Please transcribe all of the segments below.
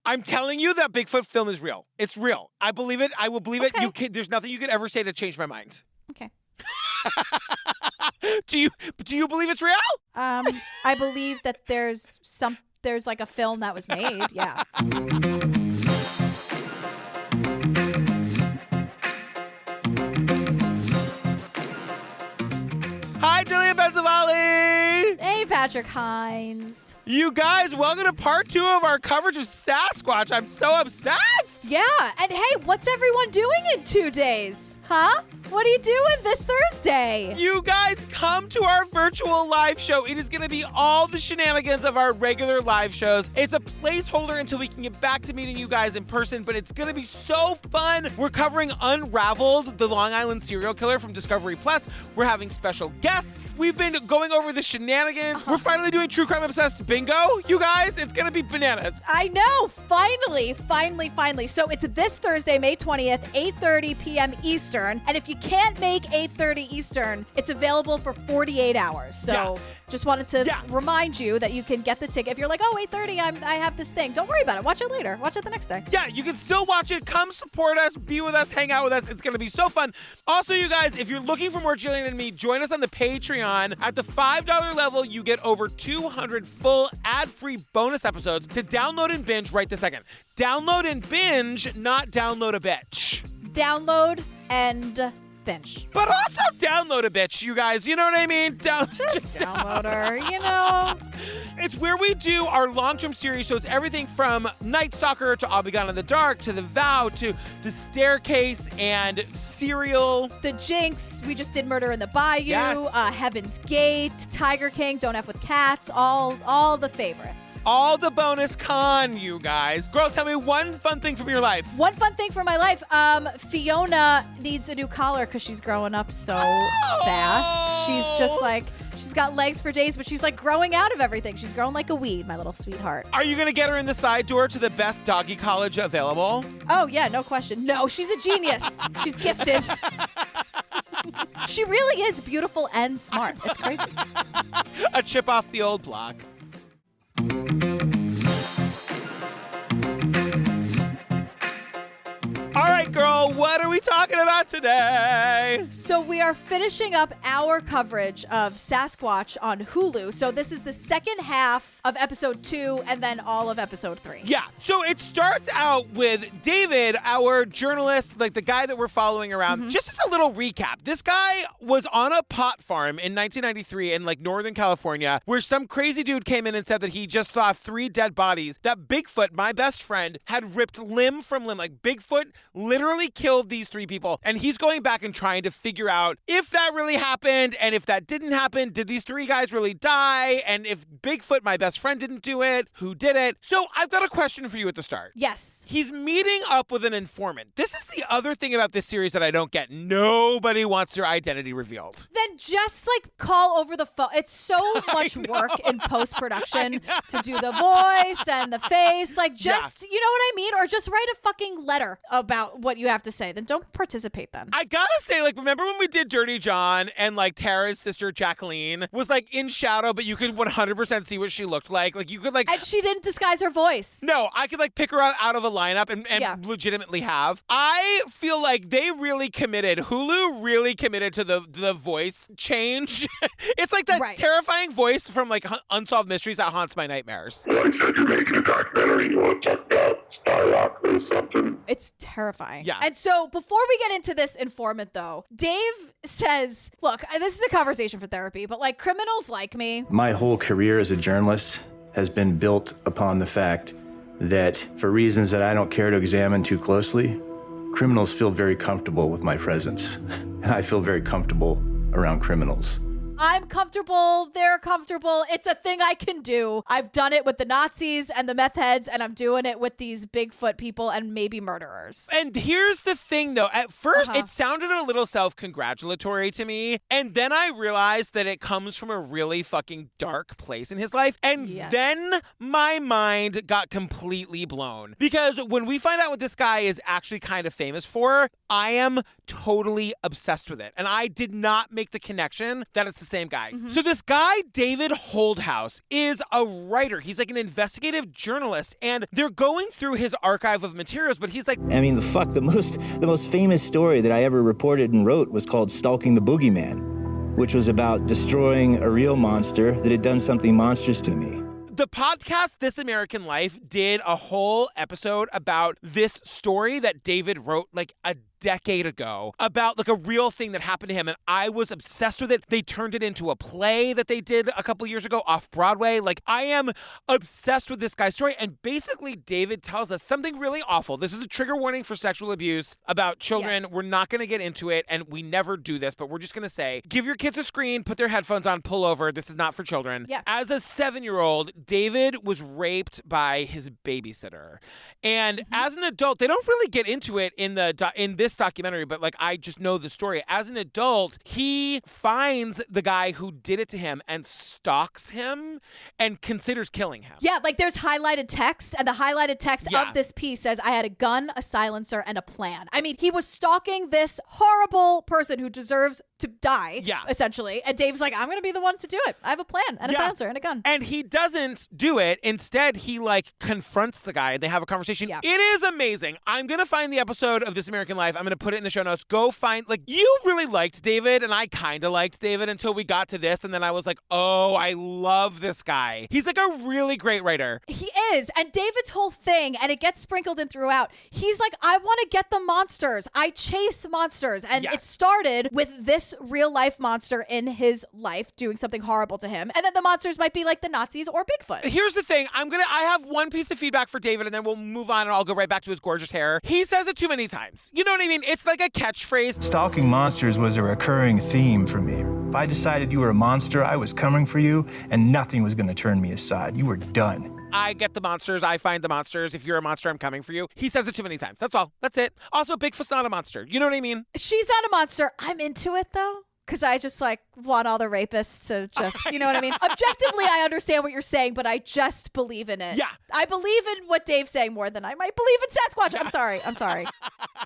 I'm telling you that Bigfoot film is real. It's real. I believe it. I will believe it. There's nothing you could ever say to change my mind. Okay. Do you believe it's real? I believe that there's like a film that was made. Yeah. Hi, Jillian Benzavalli. Hey, Patrick Hines. You guys, welcome to part 2 of our coverage of Sasquatch. I'm so obsessed. Yeah, and hey, what's everyone doing in 2 days? Huh? What are you doing this Thursday? You guys, come to our virtual live show. It is going to be all the shenanigans of our regular live shows. It's a placeholder until we can get back to meeting you guys in person, but it's going to be so fun. We're covering Unraveled, the Long Island serial killer from Discovery Plus. We're having special guests. We've been going over the shenanigans. We're finally doing True Crime Obsessed bingo, you guys. It's going to be bananas. I know. Finally. So it's this Thursday, May 20th, 8:30 p.m. Eastern. And if you can't make 8:30 Eastern, it's available for 48 hours. So just wanted to remind you that you can get the ticket. If you're like, 8:30, I have this thing. Don't worry about it. Watch it later. Watch it the next day. Yeah, you can still watch it. Come support us. Be with us. Hang out with us. It's going to be so fun. Also, you guys, if you're looking for more Jillian and me, join us on the Patreon. At the $5 level, you get over 200 full ad-free bonus episodes to download and binge right this second. Download and binge, not download a bitch. Download and binge. But also download a bitch, you guys. You know what I mean? Just download her, you know. It's where we do our long-term series shows, everything from Night Stalker to I'll Be Gone in the Dark to The Vow to The Staircase and Serial. The Jinx. We just did Murder in the Bayou. Yes. Heaven's Gate. Tiger King. Don't F with Cats. All the favorites. All the bonus con, you guys. Girl, tell me one fun thing from your life. One fun thing from my life. Fiona needs a new collar because she's growing up so fast. She's just like, she's got legs for days, but she's like growing out of everything. She's growing like a weed, my little sweetheart. Are you going to get her in the side door to the best doggy college available? Oh, yeah, no question. No, she's a genius. She's gifted. She really is beautiful and smart. It's crazy. A chip off the old block. All right, girl, what are we talking about today? So we are finishing up our coverage of Sasquatch on Hulu. So this is the second half of episode 2 and then all of episode 3. Yeah. So it starts out with David, our journalist, like the guy that we're following around. Mm-hmm. Just as a little recap, this guy was on a pot farm in 1993 in like Northern California where some crazy dude came in and said that he just saw 3 dead bodies. That Bigfoot, my best friend, had ripped limb from limb. Like Bigfoot literally killed these 3 people, and he's going back and trying to figure out if that really happened, and if that didn't happen, did these 3 guys really die? And if Bigfoot, my best friend, didn't do it, who did it? So I've got a question for you at the start. Yes. He's meeting up with an informant. This is the other thing about this series that I don't get. Nobody wants their identity revealed. Then just like call over the phone. It's so much work in post-production to do the voice and the face. Like just, you know what I mean? Or just write a fucking letter about what you have to say. Then don't participate then. I gotta say, like, remember when we did Dirty John and like Tara's sister Jacqueline was like in shadow, but you could 100% see what she looked like? Like you could like... And she didn't disguise her voice. No, I could like pick her out of a lineup and legitimately have. I feel like they really committed. Hulu really committed to the voice change. It's like that terrifying voice from like Unsolved Mysteries that haunts my nightmares. Well, I said you're making a documentary. You want to talk about Skyrock or something? It's terrifying. Yeah. And so before we get into this informant, though, Dave says, look, this is a conversation for therapy, but like criminals like me. My whole career as a journalist has been built upon the fact that for reasons that I don't care to examine too closely, criminals feel very comfortable with my presence. And I feel very comfortable around criminals. I'm comfortable. They're comfortable. It's a thing I can do. I've done it with the Nazis and the meth heads, and I'm doing it with these Bigfoot people and maybe murderers. And here's the thing, though. At first, it sounded a little self-congratulatory to me. And then I realized that it comes from a really fucking dark place in his life. And then my mind got completely blown. Because when we find out what this guy is actually kind of famous for, I am totally obsessed with it. And I did not make the connection that it's the same guy. So this guy, David Holthouse, is a writer. He's like an investigative journalist, and they're going through his archive of materials, but he's like, I mean, the most famous story that I ever reported and wrote was called Stalking the Boogeyman, which was about destroying a real monster that had done something monstrous to me. The podcast This American Life did a whole episode about this story that David wrote like a decade ago about like a real thing that happened to him, and I was obsessed with it. They turned it into a play that they did a couple years ago off Broadway. Like, I am obsessed with this guy's story, and basically David tells us something really awful. This is a trigger warning for sexual abuse about children. Yes. We're not going to get into it, and we never do this, but we're just going to say, give your kids a screen, put their headphones on, pull over. This is not for children. Yeah. As a 7-year-old, David was raped by his babysitter. And as an adult, they don't really get into it in this documentary, but like, I just know the story. As an adult, he finds the guy who did it to him and stalks him and considers killing him. Yeah, like there's highlighted text, and the highlighted text Yeah. of this piece says, I had a gun, a silencer, and a plan. I mean, he was stalking this horrible person who deserves to die, essentially. And Dave's like, I'm going to be the one to do it. I have a plan and a silencer and a gun. And he doesn't do it. Instead, he like confronts the guy and they have a conversation. Yeah. It is amazing. I'm going to find the episode of This American Life. I'm going to put it in the show notes. Go find, like, you really liked David, and I kind of liked David until we got to this. And then I was like, oh, I love this guy. He's like a really great writer. He is. And David's whole thing, and it gets sprinkled in throughout, he's like, I want to get the monsters. I chase monsters. And it started with this real life monster in his life doing something horrible to him. And then the monsters might be like the Nazis or Bigfoot. Here's the thing. I have one piece of feedback for David, and then we'll move on, and I'll go right back to his gorgeous hair. He says it too many times. You know what I mean? It's like a catchphrase. Stalking monsters was a recurring theme for me. If I decided you were a monster, I was coming for you, and nothing was going to turn me aside. You were done. I get the monsters. I find the monsters. If you're a monster, I'm coming for you. He says it too many times. That's all. That's it. Also, Bigfoot's not a monster. You know what I mean? She's not a monster. I'm into it, though. Because I just like want all the rapists to just, you know what I mean? Objectively, I understand what you're saying, but I just believe in it. Yeah. I believe in what Dave's saying more than I might believe in Sasquatch. I'm sorry.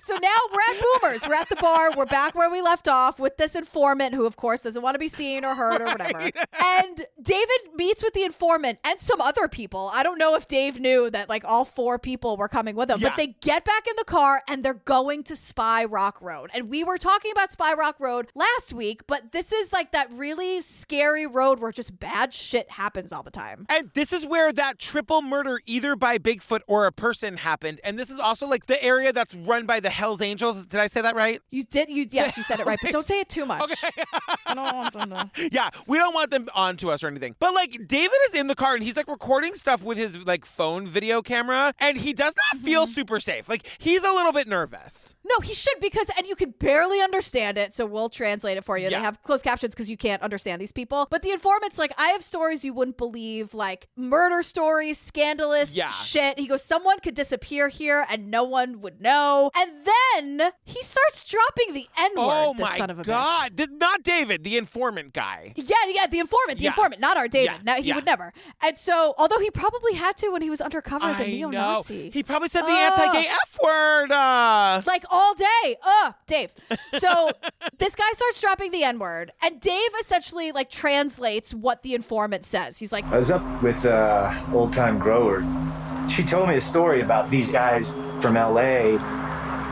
So now we're at Boomers. We're at the bar. We're back where we left off with this informant who, of course, doesn't want to be seen or heard or whatever. And David meets with the informant and some other people. I don't know if Dave knew that like all 4 people were coming with him, but they get back in the car and they're going to Spy Rock Road. And we were talking about Spy Rock Road last week, but this is like that really scary road where just bad shit happens all the time. And this is where that triple murder either by Bigfoot or a person happened. And this is also like the area that's run by the Hells Angels. Did I say that right? Yes, you said it right, but don't say it too much. Okay. I don't want them to. Yeah, we don't want them on to us or anything. But like David is in the car and he's like recording stuff with his like phone video camera, and he does not feel super safe. Like he's a little bit nervous. No, he should, and you can barely understand it, so we'll translate it for you. Yeah. They have closed captions because you can't understand these people. But the informant's like, I have stories you wouldn't believe, like murder stories, scandalous shit. He goes, someone could disappear here and no one would know. And then he starts dropping the N-word, this son of a bitch. Not David, the informant guy. Yeah, the informant, not our David. No, he would never. And so, although he probably had to when he was undercover as a neo-Nazi. He probably said the anti-gay F word. Like all day. Dave. So this guy starts dropping the N-word, and Dave essentially like translates what the informant says. He's like, I was up with old-time grower. She told me a story about these guys from LA,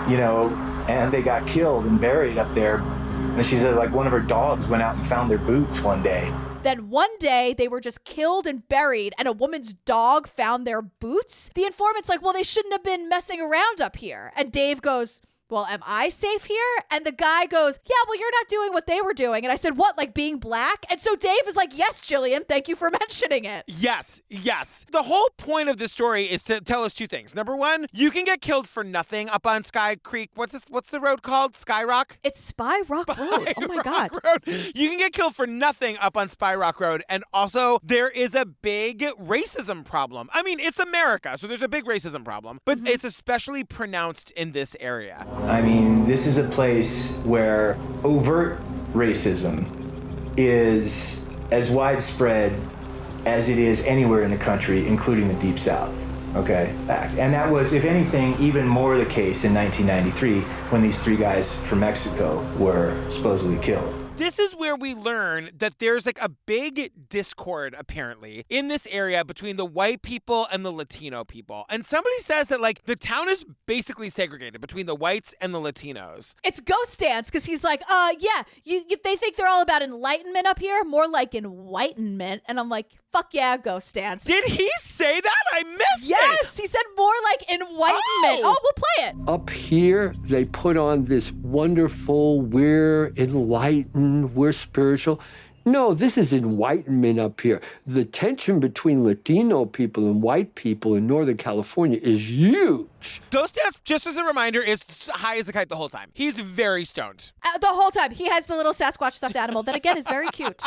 you know, and they got killed and buried up there. And she said like one of her dogs went out and found their boots one day. Then one day they were just killed and buried and a woman's dog found their boots. The informant's like, well, they shouldn't have been messing around up here. And Dave goes, well, am I safe here? And the guy goes, yeah, well, you're not doing what they were doing. And I said, what, like being black? And so Dave is like, yes, Jillian, thank you for mentioning it. Yes. The whole point of this story is to tell us 2 things. Number 1, you can get killed for nothing up on Sky Creek. What's the road called? Sky Rock? It's Spy Rock Road. Oh my God. Road. You can get killed for nothing up on Spy Rock Road. And also, there is a big racism problem. I mean, it's America, so there's a big racism problem, but it's especially pronounced in this area. I mean, this is a place where overt racism is as widespread as it is anywhere in the country, including the Deep South. Okay, back. And that was, if anything, even more the case in 1993 when these 3 guys from Mexico were supposedly killed. This is where we learn that there's like a big discord apparently in this area between the white people and the Latino people. And somebody says that like the town is basically segregated between the whites and the Latinos. It's Ghost Dance because he's like, they think they're all about enlightenment up here, more like enlightenment. And I'm like, fuck yeah, Ghost Dance. Did he say that? I missed it. Yes, he said more like enlightenment. Oh, we'll play it. Up here, they put on this wonderful, we're enlightened, we're spiritual. No, this is enlightenment up here. The tension between Latino people and white people in Northern California is huge. Ghost Dance, just as a reminder, is high as a kite the whole time. He's very stoned. The whole time. He has the little Sasquatch stuffed animal that, again, is very cute.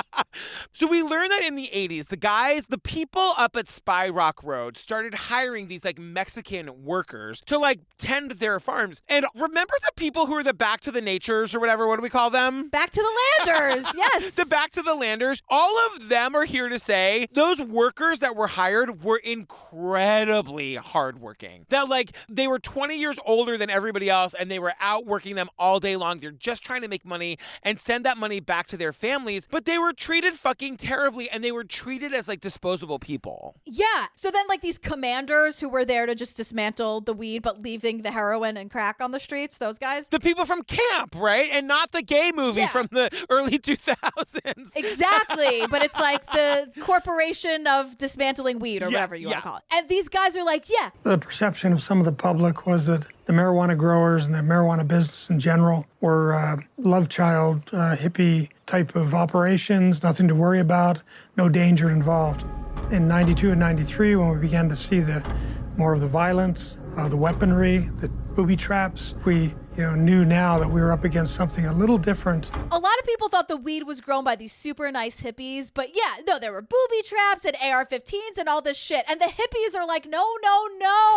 So we learned that in the 80s, the people up at Spy Rock Road started hiring these like Mexican workers to like tend their farms. And remember the people who are the back to the natures or whatever, what do we call them? Back to the landers, yes. The back to the landers. All of them are here to say those workers that were hired were incredibly hardworking. That like they were 20 years older than everybody else and they were out working them all day long. They're just trying to make money and send that money back to their families, but they were treated fucking terribly and they were treated as like disposable people. Yeah. So then like these commanders who were there to just dismantle the weed but leaving the heroin and crack on the streets, those guys. The people from Camp, right? And not the gay movie from the early 2000s. Exactly. But it's like the corporation of dismantling weed or whatever you want to call it. And these guys are like, The perception of some of the public was that the marijuana growers and the marijuana business in general were love child, hippie type of operations, nothing to worry about, no danger involved. In 92 and 93, when we began to see more of the violence, the weaponry, the booby traps, we knew now that we were up against something a little different. A lot of people thought the weed was grown by these super nice hippies, but there were booby traps and AR-15s and all this shit. And the hippies are like, no.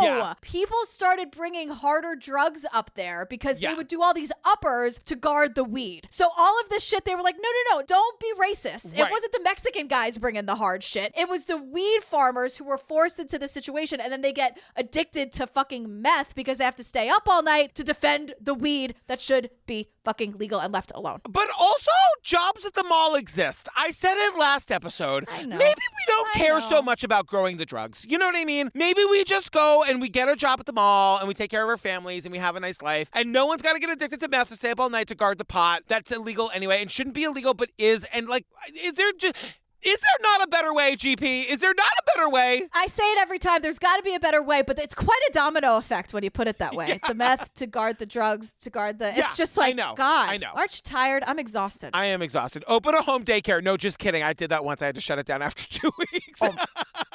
Yeah. People started bringing harder drugs up there because they would do all these uppers to guard the weed. So all of this shit, they were like, no, don't be racist. Right. It wasn't the Mexican guys bringing the hard shit. It was the weed farmers who were forced into this situation, and then they get addicted to fucking meth because they have to stay up all night to defend the weed that should be fucking legal and left alone. But also, jobs at the mall exist. I said it last episode. I know. Maybe we don't care so much about growing the drugs. You know what I mean? Maybe we just go and we get a job at the mall and we take care of our families and we have a nice life. And no one's got to get addicted to meth to stay up all night to guard the pot. That's illegal anyway and shouldn't be illegal, but is. And like, is there not a better way, GP? Is there not a better way? I say it every time. There's got to be a better way, but it's quite a domino effect when you put it that way. Yeah. The meth to guard the drugs, to guard the... It's just like, God. I know. Aren't you tired? I'm exhausted. I am exhausted. Open a home daycare. No, just kidding. I did that once. I had to shut it down after 2 weeks. Oh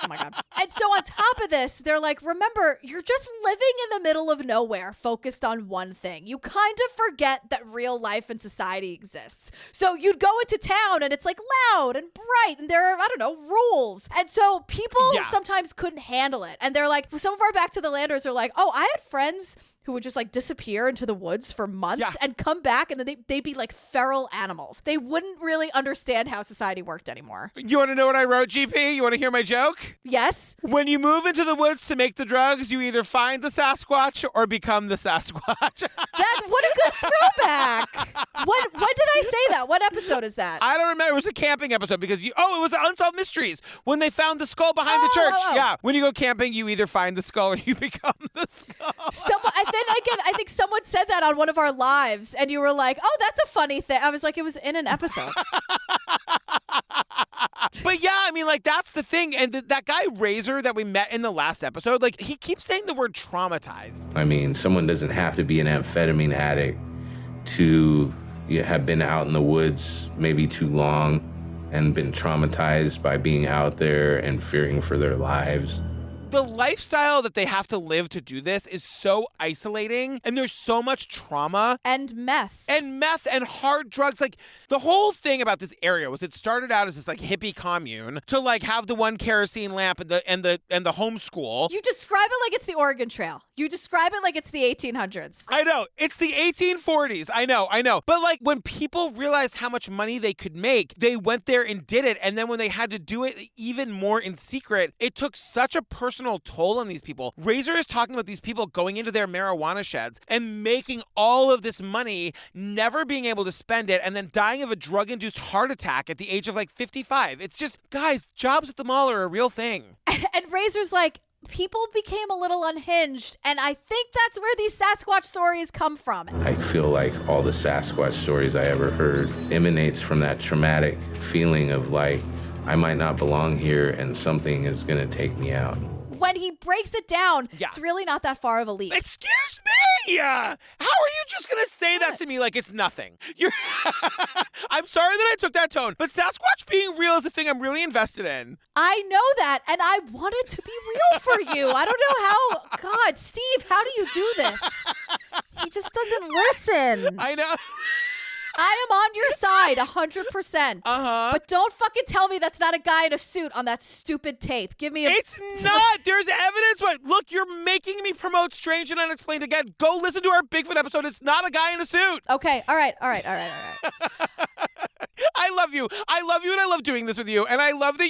my God. And so on top of this, they're like, remember, you're just living in the middle of nowhere, focused on one thing. You kind of forget that real life and society exists. So you'd go into town and it's like loud and bright and there are, I don't know, rules. And so people sometimes couldn't handle it. And they're like, some of our back to the landers are like, I had friends who would just like disappear into the woods for months and come back and then they'd be like feral animals. They wouldn't really understand how society worked anymore. You want to know what I wrote, GP? You want to hear my joke? Yes. When you move into the woods to make the drugs, you either find the Sasquatch or become the Sasquatch. What a good throwback. When did I say that? What episode is that? I don't remember. It was a camping episode because it was Unsolved Mysteries when they found the skull behind the church. Yeah. When you go camping, you either find the skull or you become the skull. I think someone said that on one of our lives and you were like, that's a funny thing. I was like, it was in an episode. But yeah, I mean, like, that's the thing. And that guy Razor that we met in the last episode, like, he keeps saying the word traumatized. I mean, someone doesn't have to be an amphetamine addict to have been out in the woods maybe too long and been traumatized by being out there and fearing for their lives. The lifestyle that they have to live to do this is so isolating, and there's so much trauma. And meth and hard drugs. Like, the whole thing about this area was it started out as this like hippie commune to like have the one kerosene lamp and the homeschool. You describe it like it's the Oregon Trail. You describe it like it's the 1800s. I know. It's the 1840s. I know. But like when people realized how much money they could make, they went there and did it. And then when they had to do it even more in secret, it took such a personal personal toll on these people. Razor is talking about these people going into their marijuana sheds and making all of this money, never being able to spend it, and then dying of a drug-induced heart attack at the age of like 55. It's just, guys, jobs at the mall are a real thing. And Razor's like, people became a little unhinged, and I think that's where these Sasquatch stories come from. I feel like all the Sasquatch stories I ever heard emanates from that traumatic feeling of like, I might not belong here and something is going to take me out. When he breaks it down, it's really not that far of a leap. Excuse me! How are you just going to say that to me like it's nothing? I'm sorry that I took that tone, but Sasquatch being real is a thing I'm really invested in. I know that, and I want it to be real for you. I don't know how. God, Steve, how do you do this? He just doesn't listen. I know. I am on your side 100%. But don't fucking tell me that's not a guy in a suit on that stupid tape. Give me a... It's not. There's evidence. Look, you're making me promote Strange and Unexplained again. Go listen to our Bigfoot episode. It's not a guy in a suit. Okay. All right. I love you. I love you, and I love doing this with you. And I love that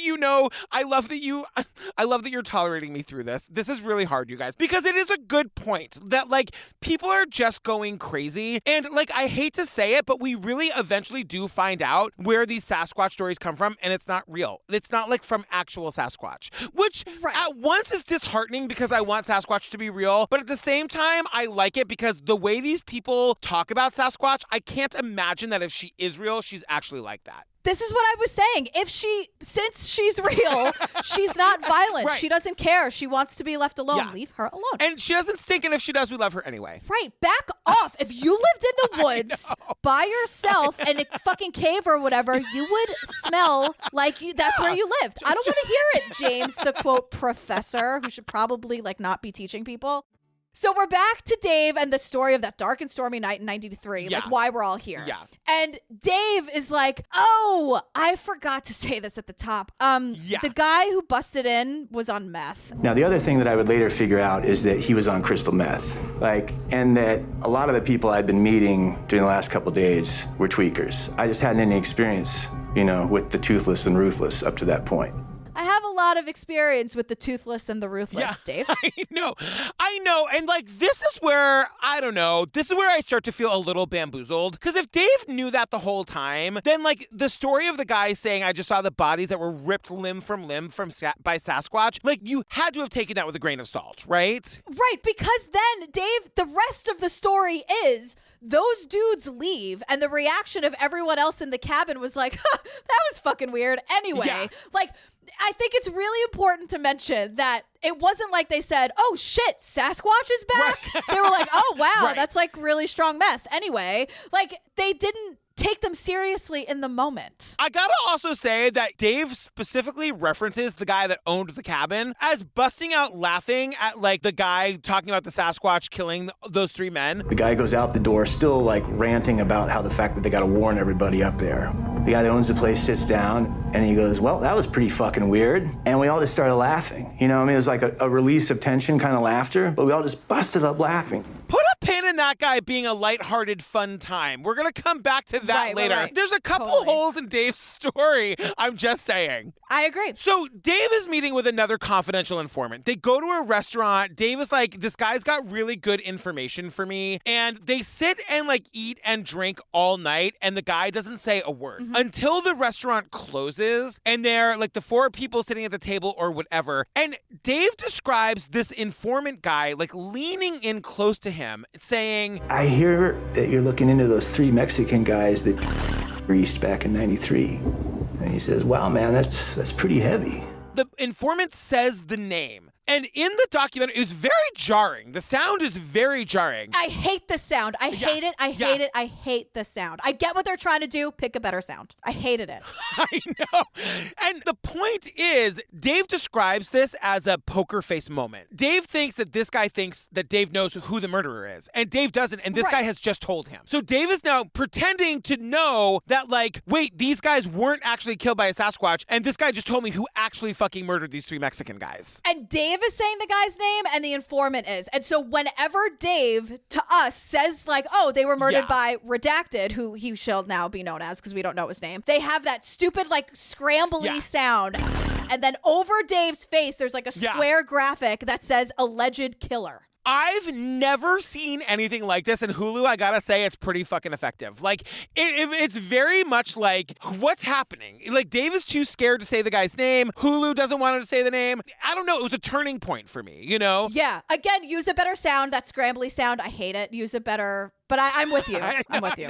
I love that you're tolerating me through this. This is really hard, you guys, because it is a good point that, like, people are just going crazy. And, like, I hate to say it, but we really eventually do find out where these Sasquatch stories come from, and it's not real. It's not, like, from actual Sasquatch, which at once is disheartening because I want Sasquatch to be real. But at the same time, I like it because the way these people talk about Sasquatch, I can't imagine that if she is real, she's actually like that. This is what I was saying. Since she's real, she's not violent. Right. She doesn't care. She wants to be left alone. Yeah. Leave her alone. And she doesn't stink, and if she does, we love her anyway. Right. Back off. If you lived in the woods by yourself in a fucking cave or whatever, you would smell like that's where you lived. I don't want to hear it, James, the quote professor, who should probably like not be teaching people. So we're back to Dave and the story of that dark and stormy night in 93, like why we're all here. Yeah. And Dave is like, oh, I forgot to say this at the top. The guy who busted in was on meth. Now, the other thing that I would later figure out is that he was on crystal meth. And that a lot of the people I'd been meeting during the last couple of days were tweakers. I just hadn't any experience, with the toothless and ruthless up to that point. I have a lot of experience with the toothless and the ruthless, Dave. I know. And this is where, I don't know, this is where I start to feel a little bamboozled. Because if Dave knew that the whole time, then the story of the guy saying, I just saw the bodies that were ripped limb from limb by Sasquatch, you had to have taken that with a grain of salt, right? Right, because then, Dave, the rest of the story is those dudes leave, and the reaction of everyone else in the cabin was like, that was fucking weird. Anyway, I think it's really important to mention that it wasn't like they said, oh shit, Sasquatch is back. Right. They were like, oh wow, that's really strong meth. Anyway, they didn't take them seriously in the moment. I gotta also say that Dave specifically references the guy that owned the cabin as busting out laughing at the guy talking about the Sasquatch killing those three men. The guy goes out the door still ranting about how the fact that they gotta warn everybody up there. The guy that owns the place sits down and he goes, well, that was pretty fucking weird. And we all just started laughing. It was like a release of tension kind of laughter, but we all just busted up laughing. Put a pin in that guy being a lighthearted, fun time. We're going to come back to that later. Right. There's a couple holes in Dave's story. I'm just saying. I agree. So Dave is meeting with another confidential informant. They go to a restaurant. Dave is like, this guy's got really good information for me. And they sit and eat and drink all night. And the guy doesn't say a word until the restaurant closes. And they're the four people sitting at the table or whatever. And Dave describes this informant guy leaning in close to him saying, I hear that you're looking into those three Mexican guys that greased back in 93. And he says, wow, man, that's pretty heavy. The informant says the name. And in the documentary, it was very jarring. The sound is very jarring. I hate the sound. I hate it. I hate it. I hate the sound. I get what they're trying to do. Pick a better sound. I hated it. I know. And the point is, Dave describes this as a poker face moment. Dave thinks that this guy thinks that Dave knows who the murderer is. And Dave doesn't. And this guy has just told him. So Dave is now pretending to know that, wait, these guys weren't actually killed by a Sasquatch. And this guy just told me who actually fucking murdered these three Mexican guys. And Dave is saying the guy's name and the informant is. And so whenever Dave, to us, says like, oh, they were murdered by Redacted, who he shall now be known as because we don't know his name, they have that stupid like scrambly sound. And then over Dave's face, there's like a square graphic that says alleged killer. I've never seen anything like this, and Hulu, I gotta say, it's pretty fucking effective. Like, it's very much like, what's happening? Like, Dave is too scared to say the guy's name. Hulu doesn't want him to say the name. I don't know. It was a turning point for me, you know? Yeah. Again, use a better sound. That scrambly sound, I hate it. Use a better... But I'm with you. I'm with you.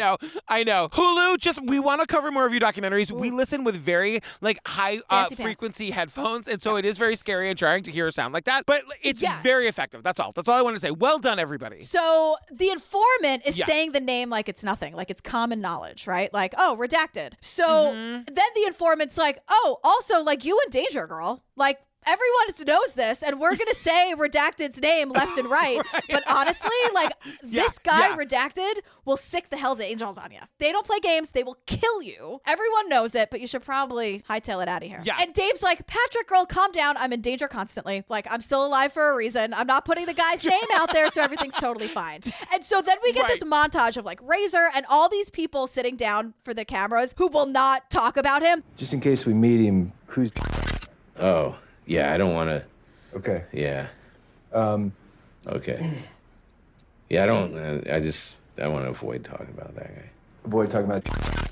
I know. Hulu, we want to cover more of your documentaries. Ooh. We listen with very high frequency headphones, and so it is very scary and jarring to hear a sound like that. But it's very effective. That's all. That's all I want to say. Well done, everybody. So the informant is saying the name like it's nothing, like it's common knowledge, right? Like, oh, Redacted. So then the informant's like, oh, also like you in danger, girl. Like, everyone knows this, and we're going to say Redacted's name left and right. But honestly, like, this guy, Redacted, will sick the Hell's Angels on you. They don't play games. They will kill you. Everyone knows it, but you should probably hightail it out of here. Yeah. And Dave's like, Patrick, girl, calm down. I'm in danger constantly. Like, I'm still alive for a reason. I'm not putting the guy's name out there, so everything's totally fine. And so then we get this montage of, like, Razor and all these people sitting down for the cameras who will not talk about him. Just in case we meet him, who's... Oh. Yeah, I don't want to. Okay. Yeah. Okay. Yeah, I want to avoid talking about that guy. Avoid talking about...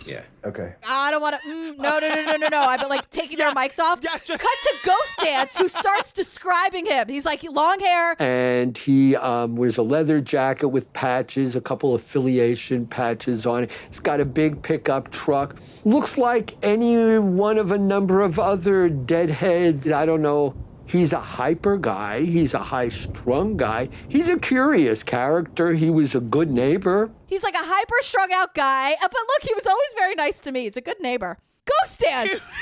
Yeah. Okay. I don't want to... No. I've been like taking their mics off. Cut to Ghost Dance, who starts describing him. He's like, long hair. And he wears a leather jacket with patches, a couple affiliation patches on it. He's got a big pickup truck. Looks like any one of a number of other deadheads. I don't know. He's a hyper guy. He's a high-strung guy. He's a curious character. He was a good neighbor. He's like a hyper-strung-out guy. But look, he was always very nice to me. He's a good neighbor. Ghost Dance!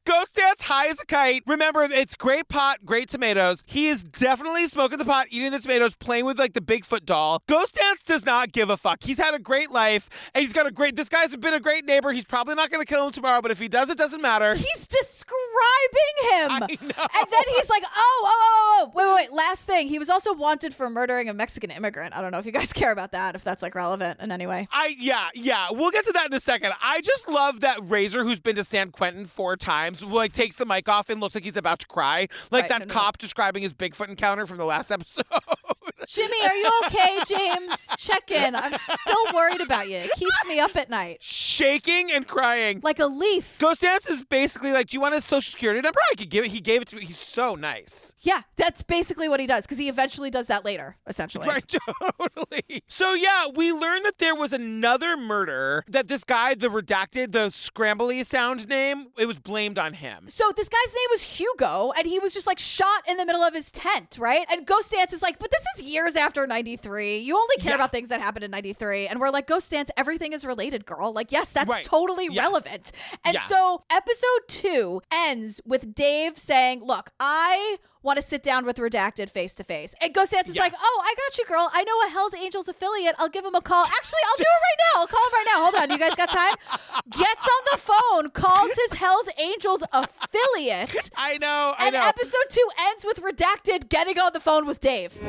Ghost Dance, high as a kite. Remember, it's great pot, great tomatoes. He is definitely smoking the pot, eating the tomatoes, playing with like the Bigfoot doll. Ghost Dance does not give a fuck. He's had a great life, and this guy's been a great neighbor. He's probably not going to kill him tomorrow, but if he does, it doesn't matter. He's describing him. I know. And then he's like, oh, wait. Last thing. He was also wanted for murdering a Mexican immigrant. I don't know if you guys care about that, if that's like relevant in any way. Yeah. We'll get to that in a second. I just love that Razor, who's been to San Quentin 4 times, like takes the mic off and looks like he's about to cry. Like that cop describing his Bigfoot encounter from the last episode. Jimmy, are you okay, James? Check in. I'm still worried about you. It keeps me up at night. Shaking and crying. Like a leaf. Ghost Dance is basically like, do you want his social security number? I could give it. He gave it to me. He's so nice. Yeah, that's basically what he does, because he eventually does that later, essentially. Right, totally. So yeah, we learned that there was another murder, that this guy, the Redacted, the scrambly sound name, it was blamed on him. So this guy's name was Hugo, and he was just like shot in the middle of his tent, right? And Ghost Dance is like, but this is years after 93. You only care about things that happened in 93. And we're like, Ghost Dance, everything is related, girl. Like, yes, that's totally relevant. And so episode 2 ends with Dave saying, look, I want to sit down with Redacted face to face. And Ghost Dance is like, oh, I got you, girl. I know a Hell's Angels affiliate. I'll give him a call. Actually, I'll do it right now. I'll call him right now. Hold on. You guys got time? Gets on the phone, calls his Hell's Angels affiliate. I know. And episode 2 ends with Redacted getting on the phone with Dave.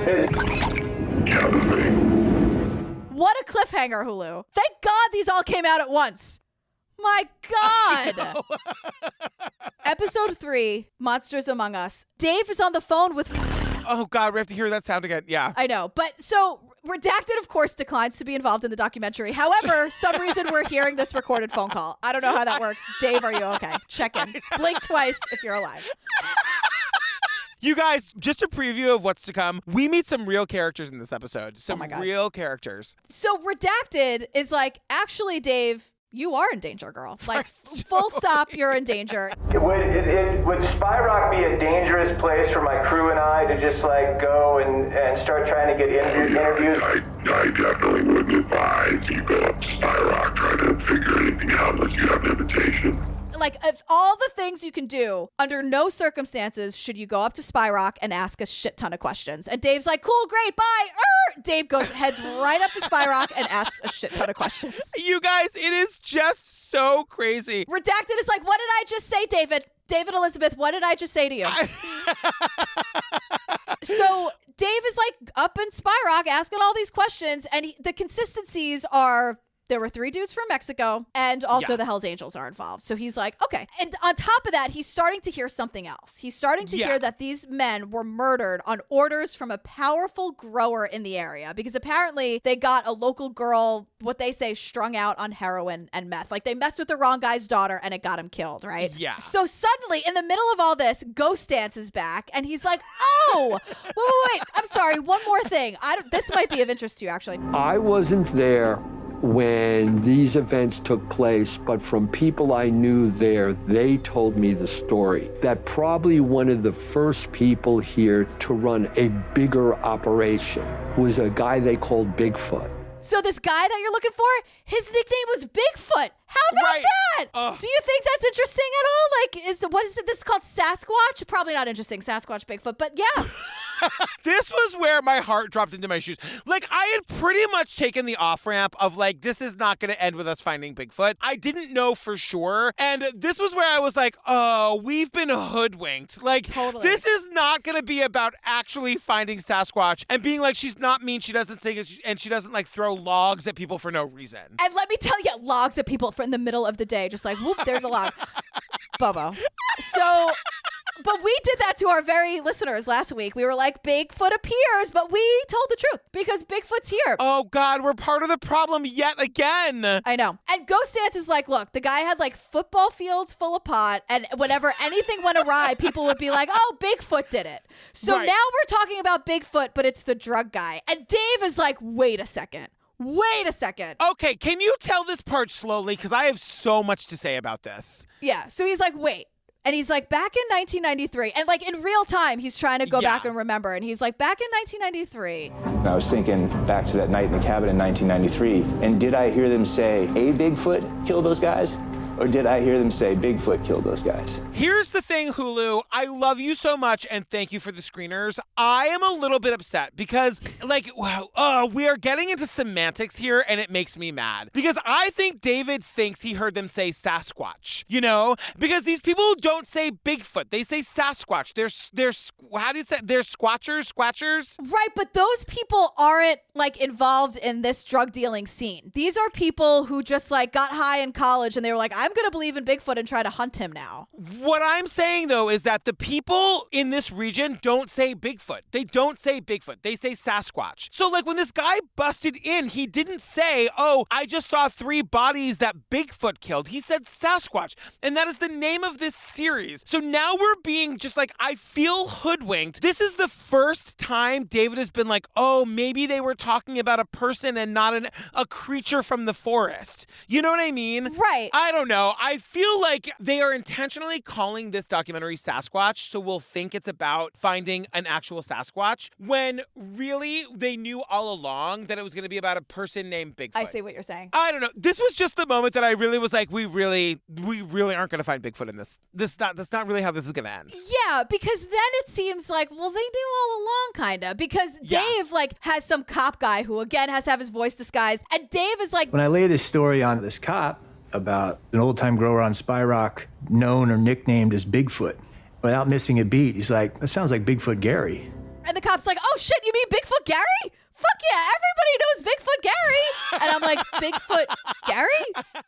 What a cliffhanger, Hulu. Thank God these all came out at once. My God. Episode 3, Monsters Among Us. Dave is on the phone with... Oh, God, we have to hear that sound again. Yeah. I know. But so Redacted, of course, declines to be involved in the documentary. However, some reason we're hearing this recorded phone call. I don't know how that works. Dave, are you okay? Check in. Blink twice if you're alive. You guys, just a preview of what's to come. We meet some real characters in this episode. Some real characters. So Redacted is like, actually, Dave, you are in danger, girl. Like, full stop, you're in danger. Would Spy Rock be a dangerous place for my crew and I to just, like, go and start trying to get interviews? I definitely wouldn't advise you go up to Spy Rock trying to figure anything out unless you have an invitation. Like, of all the things you can do, under no circumstances should you go up to Spy Rock and ask a shit ton of questions. And Dave's like, cool, great, bye. Dave heads right up to Spy Rock and asks a shit ton of questions. You guys, it is just so crazy. Redacted is like, what did I just say, David? David Elizabeth, what did I just say to you? So Dave is like up in Spy Rock asking all these questions, and the consistencies are there were 3 dudes from Mexico, and also the Hells Angels are involved. So he's like, okay. And on top of that, he's starting to hear something else. He's starting to hear that these men were murdered on orders from a powerful grower in the area, because apparently they got a local girl, what they say, strung out on heroin and meth. Like they messed with the wrong guy's daughter and it got him killed, right? Yeah. So suddenly, in the middle of all this, Ghost Dance is back, and he's like, oh, wait. I'm sorry. One more thing. This might be of interest to you, actually. I wasn't there when these events took place, but from people I knew there, they told me the story that probably one of the first people here to run a bigger operation was a guy they called Bigfoot. So this guy that you're looking for, his nickname was Bigfoot. How about that? Do you think that's interesting at all? Like, what is it? This is called Sasquatch? Probably not interesting, Sasquatch, Bigfoot, but yeah. This was where my heart dropped into my shoes. Like, I had pretty much taken the off-ramp of, like, this is not going to end with us finding Bigfoot. I didn't know for sure. And this was where I was like, oh, we've been hoodwinked. Like, this is not going to be about actually finding Sasquatch and being like, she's not mean, she doesn't sing, and she doesn't, like, throw logs at people for no reason. And let me tell you, logs at people in the middle of the day, just like, whoop, there's a log. Bobo. So... But we did that to our very listeners last week. We were like, Bigfoot appears, but we told the truth because Bigfoot's here. Oh, God, we're part of the problem yet again. I know. And Ghost Dance is like, look, the guy had like football fields full of pot, and whenever anything went awry, people would be like, oh, Bigfoot did it. So now we're talking about Bigfoot, but it's the drug guy. And Dave is like, wait a second. Okay, can you tell this part slowly? Because I have so much to say about this. Yeah, so he's like, wait. And he's like, back in 1993, and like in real time, he's trying to go back and remember. And he's like, back in 1993. I was thinking back to that night in the cabin in 1993, and did I hear them say, a Bigfoot killed those guys? Or did I hear them say Bigfoot killed those guys? Here's the thing, Hulu. I love you so much, and thank you for the screeners. I am a little bit upset because, like, we are getting into semantics here, and it makes me mad. Because I think David thinks he heard them say Sasquatch, you know? Because these people don't say Bigfoot. They say Sasquatch. They're how do you say? They're squatchers? Right, but those people aren't, like, involved in this drug dealing scene. These are people who just, like, got high in college, and they were like, I'm going to believe in Bigfoot and try to hunt him now. What I'm saying, though, is that the people in this region don't say Bigfoot. They don't say Bigfoot. They say Sasquatch. So, like, when this guy busted in, he didn't say, oh, I just saw 3 bodies that Bigfoot killed. He said Sasquatch. And that is the name of this series. So now we're being just like, I feel hoodwinked. This is the first time David has been like, oh, maybe they were talking about a person and not a creature from the forest. You know what I mean? Right. I don't know. I feel like they are intentionally calling this documentary Sasquatch, so we'll think it's about finding an actual Sasquatch, when really they knew all along that it was going to be about a person named Bigfoot. I see what you're saying. I don't know. This was just the moment that I really was like, we really aren't going to find Bigfoot in this. That's not really how this is going to end. Yeah, because then it seems like, well, they knew all along, kind of. Because Dave, like, has some cop guy who, again, has to have his voice disguised. And Dave is like... When I lay this story on this cop about an old-time grower on Spy Rock known or nicknamed as Bigfoot, without missing a beat, he's like, that sounds like Bigfoot Gary. And the cop's like, oh, shit, you mean Bigfoot Gary? Fuck yeah, everybody knows Bigfoot Gary. And I'm like, Bigfoot Gary?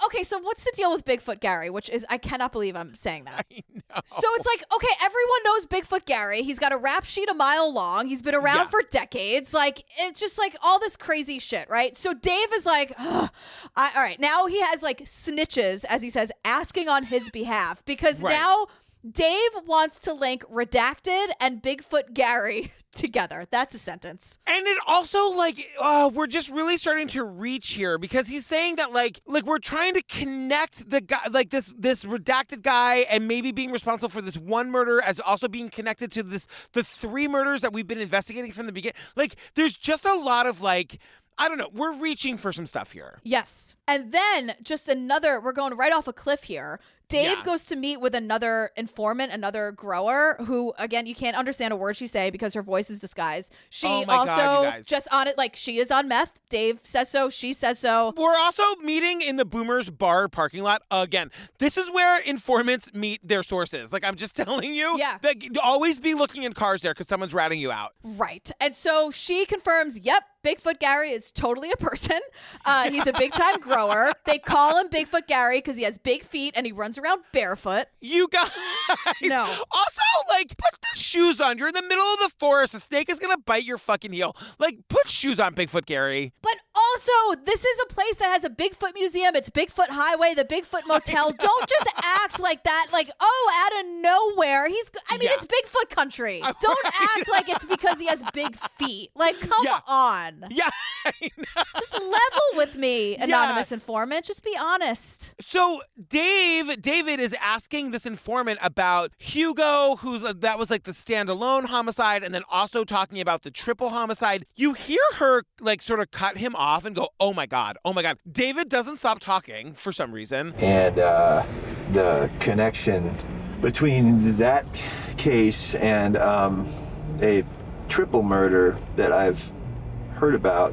Okay, so what's the deal with Bigfoot Gary? Which is, I cannot believe I'm saying that. I know. So it's like, okay, everyone knows Bigfoot Gary. He's got a rap sheet a mile long. He's been around for decades. Like, it's just like all this crazy shit, right? So Dave is like, all right, now he has like snitches, as he says, asking on his behalf, because now Dave wants to link Redacted and Bigfoot Gary together. That's a sentence. And it also, like, we're just really starting to reach here, because he's saying that, like we're trying to connect the guy, like this redacted guy, and maybe being responsible for this one murder as also being connected to the 3 murders that we've been investigating from the beginning. Like, there's just a lot of, like, I don't know. We're reaching for some stuff here. Yes. And then just we're going right off a cliff here. Dave goes to meet with another informant, another grower, who, again, you can't understand a word she say because her voice is disguised. She just on it, like, she is on meth. Dave says so. She says so. We're also meeting in the Boomers bar parking lot again. This is where informants meet their sources. Like, I'm just telling you. Yeah. That always be looking in cars there because someone's ratting you out. Right. And so she confirms, yep, Bigfoot Gary is totally a person. He's a big-time grower. They call him Bigfoot Gary because he has big feet and he runs around barefoot. You guys. No. Also, like, put the shoes on. You're in the middle of the forest. A snake is going to bite your fucking heel. Like, put shoes on, Bigfoot Gary. But also, this is a place that has a Bigfoot museum. It's Bigfoot Highway, the Bigfoot Motel. Don't just act like that. Like, out of nowhere. It's Bigfoot country. Don't act like it's because he has big feet. Like, come on. Yeah, I know. Just level with me, anonymous informant. Just be honest. So David is asking this informant about Hugo, that was like the standalone homicide, and then also talking about the triple homicide. You hear her like sort of cut him off and go, oh my God. David doesn't stop talking for some reason. And the connection between that case and a triple murder that I've heard about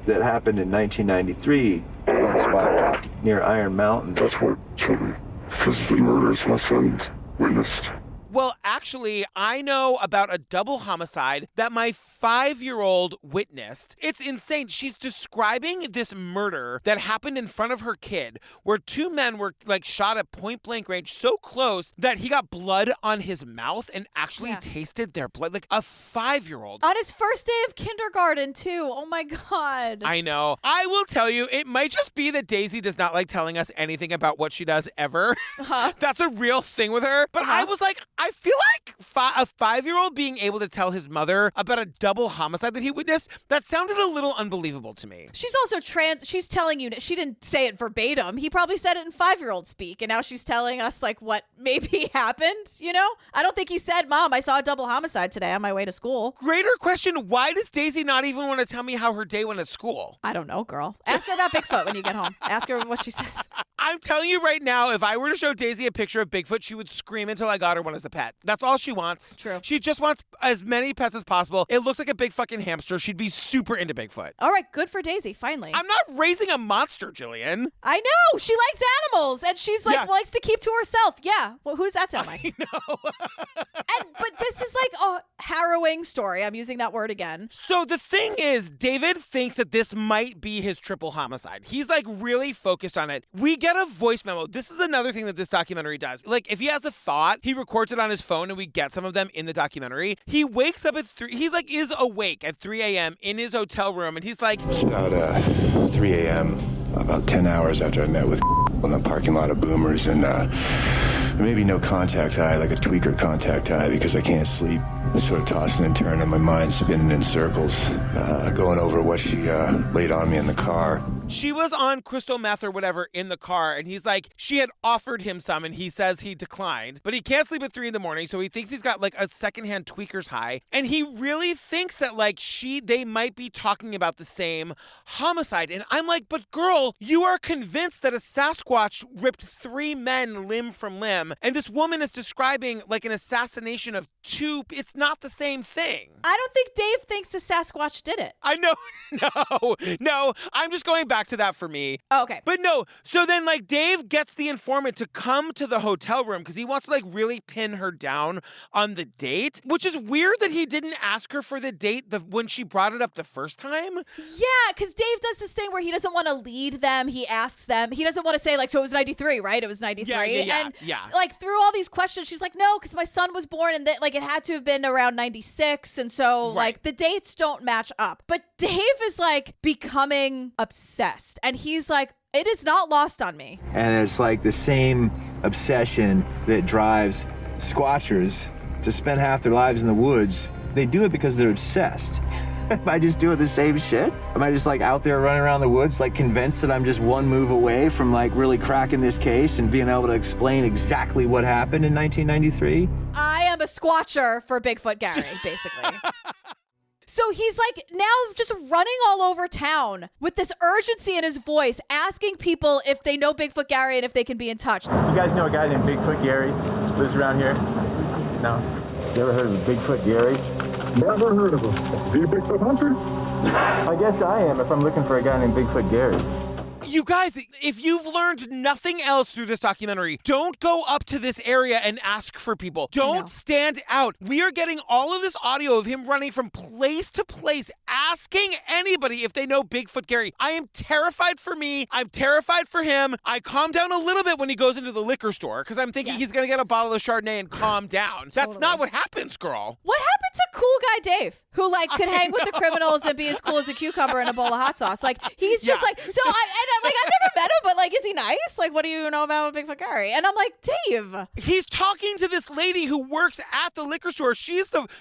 that happened in 1993 on Spot Rock near Iron Mountain. That's what sort of physically murders my son witnessed. Well, actually, I know about a double homicide that my 5-year-old witnessed. It's insane. She's describing this murder that happened in front of her kid where 2 men were like shot at point blank range so close that he got blood on his mouth and actually tasted their blood. Like a 5-year-old. On his first day of kindergarten, too. Oh, my God. I know. I will tell you, it might just be that Daisy does not like telling us anything about what she does ever. That's a real thing with her. But I was like, I feel like a 5-year-old being able to tell his mother about a double homicide that he witnessed, that sounded a little unbelievable to me. She's also she's telling you, she didn't say it verbatim. He probably said it in 5-year-old speak, and now she's telling us like what maybe happened, you know? I don't think he said, Mom, I saw a double homicide today on my way to school. Greater question, why does Daisy not even want to tell me how her day went at school? I don't know, girl. Ask her about Bigfoot when you get home. Ask her what she says. I'm telling you right now, if I were to show Daisy a picture of Bigfoot, she would scream until I got her one as a pet. That's all she wants. True. She just wants as many pets as possible. It looks like a big fucking hamster. She'd be super into Bigfoot. All right, good for Daisy, finally. I'm not raising a monster, Jillian. I know. She likes animals, and she's like, likes to keep to herself. Yeah. Well, who does that sound like? I know. But this is like a harrowing story. I'm using that word again. So the thing is, David thinks that this might be his triple homicide. He's like really focused on it. We get a voice memo. This is another thing that this documentary does. Like if he has a thought, he records it on his phone and we get some of them in the documentary. He wakes up at 3, he like is awake at 3 a.m. in his hotel room and he's like... It's about 3 a.m., about 10 hours after I met with in the parking lot of Boomers, and maybe no contact eye, like a tweaker contact eye, because I can't sleep. Sort of tossing and turning, my mind spinning in circles, going over what she laid on me in the car. She was on crystal meth or whatever in the car, and he's like, she had offered him some, and he says he declined, but he can't sleep at 3 a.m, so he thinks he's got like a secondhand tweaker's high, and he really thinks that like they might be talking about the same homicide, and I'm like, but girl, you are convinced that a Sasquatch ripped 3 men limb from limb, and this woman is describing like an assassination of 2. It's not the same thing. I don't think Dave thinks the Sasquatch did it. I know. No, I'm just going back to that for me. Oh, okay. But no, so then like Dave gets the informant to come to the hotel room because he wants to like really pin her down on the date, which is weird that he didn't ask her for the date when she brought it up the first time. Yeah, because Dave does this thing where he doesn't want to lead them. He asks them. He doesn't want to say like, so it was 93, right? It was 93. Yeah. Like through all these questions, she's like, no, because my son was born and like it had to have been around 96. And so like the dates don't match up. But Dave is like becoming obsessed. And he's like, it is not lost on me. And it's like the same obsession that drives squatchers to spend half their lives in the woods. They do it because they're obsessed. Am I just doing the same shit? Am I just like out there running around the woods, like convinced that I'm just one move away from like really cracking this case and being able to explain exactly what happened in 1993? I am a squatcher for Bigfoot Gary, basically. So he's like now just running all over town with this urgency in his voice, asking people if they know Bigfoot Gary and if they can be in touch. You guys know a guy named Bigfoot Gary? Lives around here? No? You ever heard of Bigfoot Gary? Never heard of him. Are you a Bigfoot hunter? I guess I am if I'm looking for a guy named Bigfoot Gary. You guys, if you've learned nothing else through this documentary, don't go up to this area and ask for people. Don't stand out. We are getting all of this audio of him running from place to place, asking anybody if they know Bigfoot Gary. I am terrified for me. I'm terrified for him. I calm down a little bit when he goes into the liquor store because I'm thinking he's going to get a bottle of Chardonnay and calm down. That's not what happens, girl. What happened to cool guy Dave, who like could hang with the criminals and be as cool as a cucumber in a bowl of hot sauce? Like he's just like so. I've never met him, but like, is he nice? Like, what do you know about Bigfoot Gary? And I'm like, Dave. He's talking to this lady who works at the liquor store.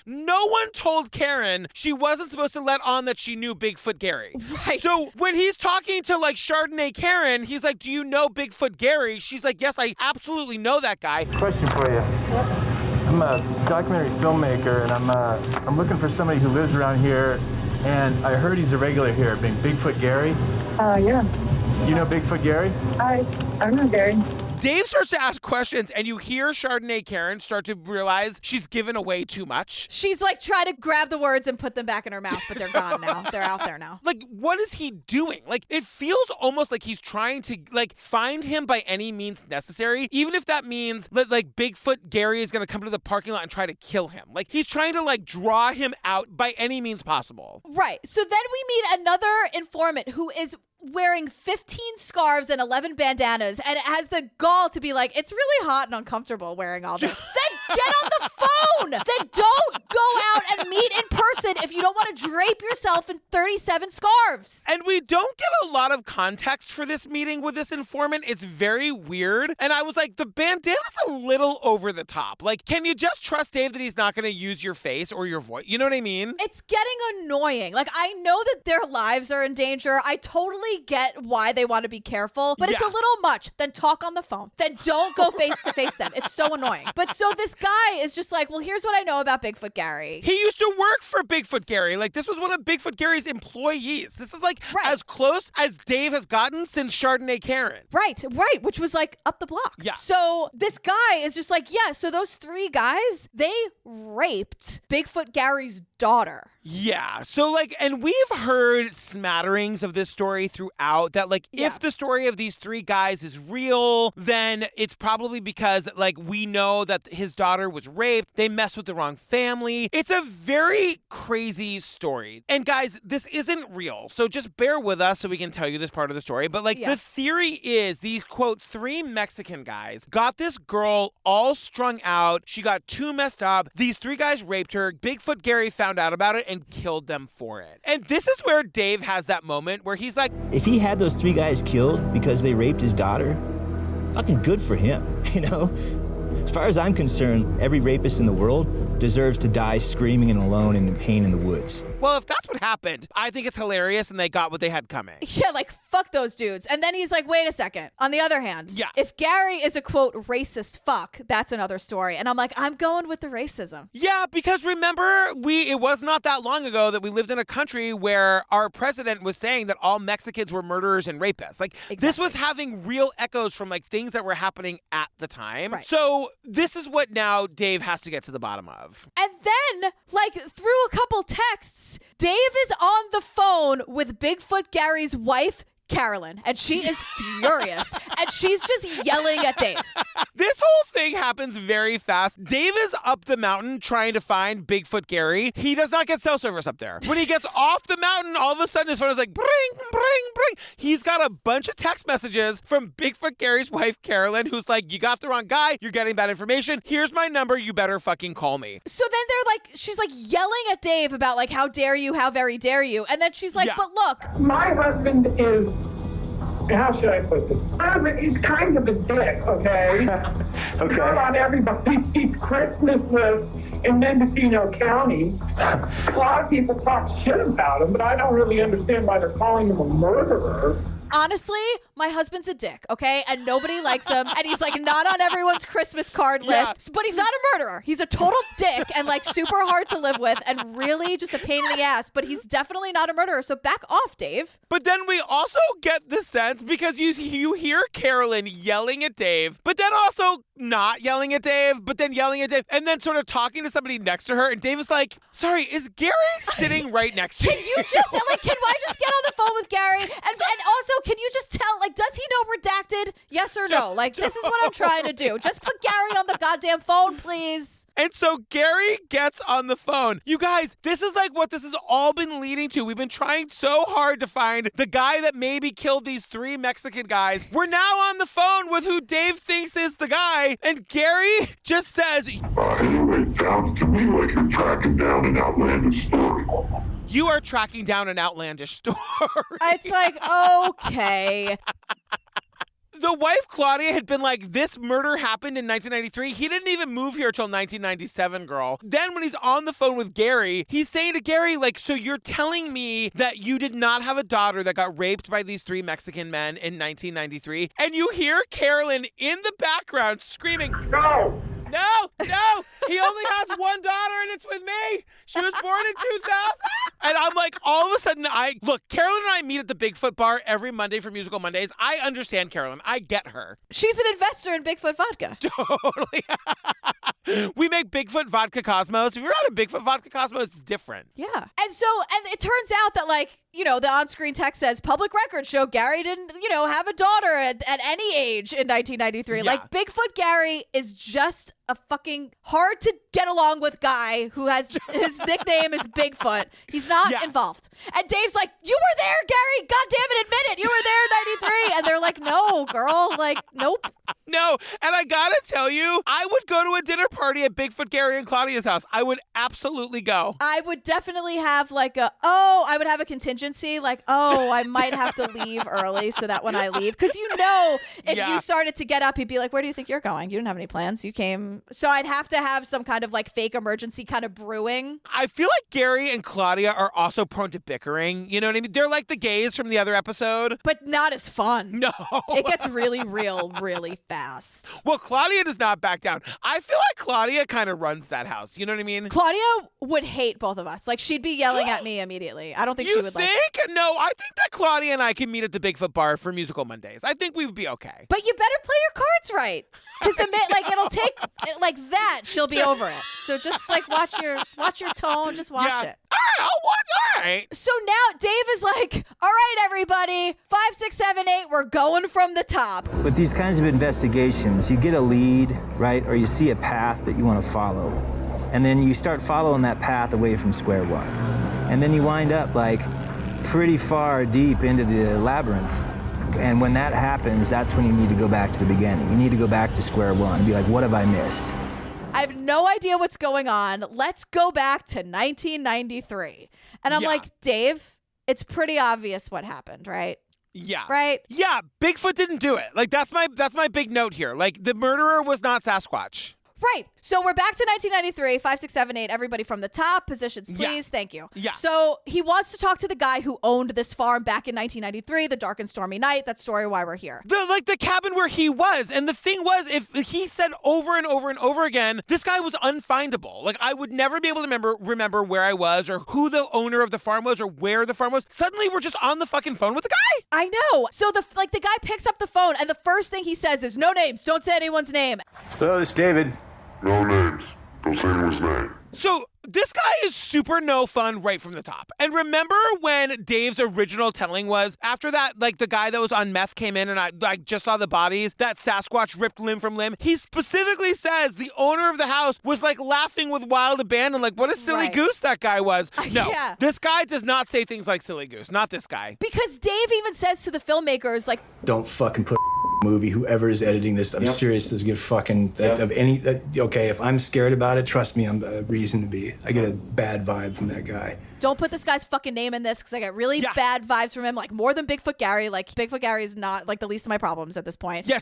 No one told Karen she wasn't supposed to let on that she knew Bigfoot Gary. Right. So when he's talking to like Chardonnay Karen, he's like, do you know Bigfoot Gary? She's like, yes, I absolutely know that guy. Question for you. I'm a documentary filmmaker, and I'm looking for somebody who lives around here, and I heard he's a regular here, being Bigfoot Gary. Yeah. You know Bigfoot Gary? I know Gary. Dave starts to ask questions, and you hear Chardonnay Karen start to realize she's given away too much. She's like trying to grab the words and put them back in her mouth, but they're gone now. They're out there now. Like, what is he doing? Like, it feels almost like he's trying to, like, find him by any means necessary, even if that means that, like, Bigfoot Gary is going to come to the parking lot and try to kill him. Like, he's trying to, like, draw him out by any means possible. Right. So then we meet another informant who is wearing 15 scarves and 11 bandanas and has the gall to be like, it's really hot and uncomfortable wearing all this. Then get on the phone. Then don't go out and meet in person if you don't want to drape yourself in 37 scarves. And we don't get a lot of context for this meeting with this informant. It's very weird. And I was like, the bandana's a little over the top. Like, can you just trust Dave that he's not going to use your face or your voice? You know what I mean? It's getting annoying. Like, I know that their lives are in danger. I totally get why they want to be careful, but it's a little much. Then talk on the phone. Then don't go face to face then. It's so annoying. But so this guy is just like, well, here's what I know about Bigfoot Gary. He used to work for Bigfoot Gary. Like, this was one of Bigfoot Gary's employees. This is like as close as Dave has gotten since Chardonnay Karen. Right, which was like up the block. Yeah. So this guy is just like, yeah, so those three guys, they raped Bigfoot Gary's daughter. Yeah. So, like, and we've heard smatterings of this story throughout that, like, if the story of these three guys is real, then it's probably because, like, we know that his daughter was raped. They messed with the wrong family. It's a very crazy story. And, guys, this isn't real. So just bear with us so we can tell you this part of the story. But, like, the theory is these, quote, three Mexican guys got this girl all strung out. She got too messed up. These three guys raped her. Bigfoot Gary found out about it and killed them for it. And this is where Dave has that moment where he's like, if he had those three guys killed because they raped his daughter, fucking good for him, you know? As far as I'm concerned, every rapist in the world deserves to die screaming and alone and in pain in the woods. Well, if that's what happened, I think it's hilarious and they got what they had coming. Yeah, like, fuck those dudes. And then he's like, wait a second. On the other hand, if Gary is a, quote, racist fuck, that's another story. And I'm like, I'm going with the racism. Yeah, because remember, it was not that long ago that we lived in a country where our president was saying that all Mexicans were murderers and rapists. Like, this was having real echoes from, like, things that were happening at the time. Right. So this is what now Dave has to get to the bottom of. And then, like, through a couple texts, Dave is on the phone with Bigfoot Gary's wife, Carolyn, and she is furious, and she's just yelling at Dave. This whole thing happens very fast. Dave is up the mountain trying to find Bigfoot Gary. He does not get cell service up there. When he gets off the mountain, all of a sudden his phone is like, bring, bring, bring. He's got a bunch of text messages from Bigfoot Gary's wife, Carolyn, who's like, you got the wrong guy. You're getting bad information. Here's my number. You better fucking call me. So then she's like yelling at Dave about like, how dare you? How very dare you? And then she's like, but look. My husband is, how should I put this? He's kind of a dick, okay? Okay. Not on everybody's Christmas list in Mendocino County. A lot of people talk shit about him, but I don't really understand why they're calling him a murderer. honestly, my husband's a dick, okay? And nobody likes him. And he's like not on everyone's Christmas card list. But he's not a murderer. He's a total dick and like super hard to live with and really just a pain in the ass. But he's definitely not a murderer. So back off, Dave. But then we also get the sense, because you hear Carolyn yelling at Dave, but then also not yelling at Dave, but then yelling at Dave, and then sort of talking to somebody next to her. And Dave is like, sorry, is Gary sitting right next to you? Can you just, like, can I just get on the phone with Gary? And also, can you just tell, like, does he know redacted? Yes or no? Like, this is what I'm trying to do. Just put Gary on the goddamn phone, please. And so Gary gets on the phone. You guys, this is like what this has all been leading to. We've been trying so hard to find the guy that maybe killed these 3 Mexican guys. We're now on the phone with who Dave thinks is the guy. And Gary just says, Anyway, it sounds to me like you're tracking down an outlandish story. you are tracking down an outlandish story. It's like, okay. The wife, Claudia, had been like, this murder happened in 1993. He didn't even move here till 1997, girl. Then when he's on the phone with Gary, he's saying to Gary, like, so you're telling me that you did not have a daughter that got raped by these 3 Mexican men in 1993? And you hear Carolyn in the background screaming, No! No, he only has one daughter and it's with me. She was born in 2000. And I'm like, all of a sudden, Carolyn and I meet at the Bigfoot bar every Monday for Musical Mondays. I understand Carolyn. I get her. She's an investor in Bigfoot vodka. Totally. We make Bigfoot vodka Cosmos. If you're not a Bigfoot vodka Cosmos, it's different. Yeah. And it turns out that, like, you know, the on-screen text says public records show Gary didn't, you know, have a daughter at any age in 1993. Yeah. Like, Bigfoot Gary is just a fucking hard to get along with guy who has his nickname is Bigfoot. He's not involved. And Dave's like, you were there, Gary. God damn it, admit it. You were there in 93. And they're like, no, girl. Like, nope. No. And I gotta tell you, I would go to a dinner party at Bigfoot Gary and Claudia's house. I would absolutely go. I would definitely have I would have a contingency. Like, I might have to leave early so that when I leave, because you know, if you started to get up, he'd be like, where do you think you're going? You didn't have any plans. You came. So I'd have to have some kind of like fake emergency kind of brewing. I feel like Gary and Claudia are also prone to bickering. You know what I mean? They're like the gays from the other episode. But not as fun. No. It gets really real, really fast. Well, Claudia does not back down. I feel like Claudia kind of runs that house. You know what I mean? Claudia would hate both of us. Like, she'd be yelling at me immediately. I don't think she would like. No, I think that Claudia and I can meet at the Bigfoot bar for Musical Mondays. I think we would be okay. But you better play your cards right. Because it'll take like that, she'll be over it. So just like watch your tone, just watch it. All right, I'll watch. All right. So now Dave is like, all right, everybody, 5, 6, 7, 8, we're going from the top. With these kinds of investigations, you get a lead, right? Or you see a path that you want to follow. And then you start following that path away from square one. And then you wind up like pretty far deep into the labyrinth. And when that happens, that's when you need to go back to the beginning. You need to go back to square one and be like, what have I missed? I have no idea what's going on. Let's go back to 1993. And I'm like, Dave, it's pretty obvious what happened, right? Yeah. Right? Yeah, Bigfoot didn't do it. Like, that's my big note here. Like, the murderer was not Sasquatch. Right. So we're back to 1993, 5, 6, 7, 8. Everybody from the top. Positions, please. Yeah. Thank you. Yeah. So he wants to talk to the guy who owned this farm back in 1993, the dark and stormy night. That story why we're here. The cabin where he was. And the thing was, if he said over and over and over again, this guy was unfindable. Like, I would never be able to remember where I was or who the owner of the farm was or where the farm was. Suddenly, we're just on the fucking phone with the guy. I know. So the guy picks up the phone and the first thing he says is, no names. Don't say anyone's name. Hello, this is David. No names. Don't say anyone's name. So this guy is super no fun right from the top. And remember when Dave's original telling was, after that, like the guy that was on meth came in and I just saw the bodies, that Sasquatch ripped limb from limb. He specifically says the owner of the house was like laughing with wild abandon, like what a silly goose that guy was. No, This guy does not say things like silly goose. Not this guy. Because Dave even says to the filmmakers, like, don't fucking put movie, whoever is editing this, I'm serious, this get fucking okay, if I'm scared about it, trust me, I'm a reason to be. I get a bad vibe from that guy. Don't put this guy's fucking name in this because I get really bad vibes from him, like more than Bigfoot Gary. Like, Bigfoot Gary is not like the least of my problems at this point. Yeah,